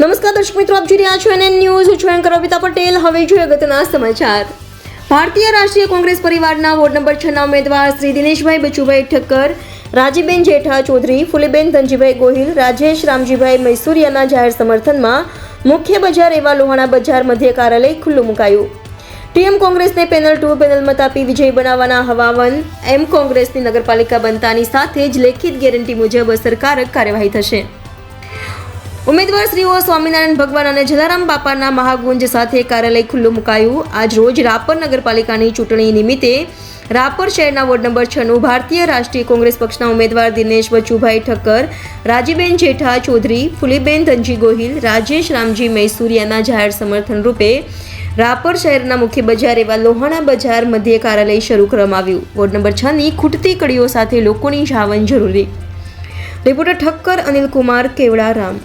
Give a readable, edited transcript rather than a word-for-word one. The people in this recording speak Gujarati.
નમસ્કાર દર્શક મિત્રો, આપ જોઈ રહ્યા છો NN ન્યૂઝ. હું છું એન્કર અમિતા પટેલ. હવે જોઈએ અગત્યના સમાચાર. ભારતીય રાષ્ટ્રીય કોંગ્રેસ પરિવારના વોર્ડ નંબર 6 ના ઉમેદવાર શ્રી દિનેશભાઈ બચુભાઈ ઠક્કર, રાજીબેન જેઠા ચૌધરી, ફુલીબેન ધનજીભાઈ ગોહિલ, રાજેશ રામજીભાઈ મૈસુરિયાના જાહેર સમર્થનમાં મુખ્ય બજાર એવા લોહાણા બજાર મધ્ય કાર્યાલય ખુલ્લું મુકાયું. ટીએમ કોંગ્રેસને પેનલ 2 પેનલ મત આપી વિજય બનાવવાના હવામાન. એમ કોંગ્રેસની નગરપાલિકા બનતાની સાથે જ લેખિત ગેરંટી મુજબ અસરકારક કાર્યવાહી થશે. ઉમેદવાર શ્રીઓ સ્વામિનારાયણ ભગવાન અને જલારામ બાપાના મહાગુંજ સાથે કાર્યાલય ખુલ્લું મુકાયું. આજ રોજ રાપર નગરપાલિકાની ચૂંટણી નિમિત્તે રાપર શહેરના વોર્ડ નંબર 6 નું ભારતીય રાષ્ટ્રીય કોંગ્રેસ પક્ષના ઉમેદવાર દિનેશ બચુભાઈ ઠક્કર, રાજીબેન જેઠા ચૌધરી, ફુલીબેન ધનજી ગોહિલ, રાજેશ રામજી મૈસુરિયાના જાહેર સમર્થન રૂપે રાપર શહેરના મુખ્ય બજાર એવા લોહાણા બજાર મધ્ય કાર્યાલય શરૂ કરવામાં આવ્યું. વોર્ડ નંબર 6 ની ખૂટતી કડીઓ સાથે લોકોની જાવન જરૂરી. રિપોર્ટર ઠક્કર અનિલ કુમાર, કેવડા રામ.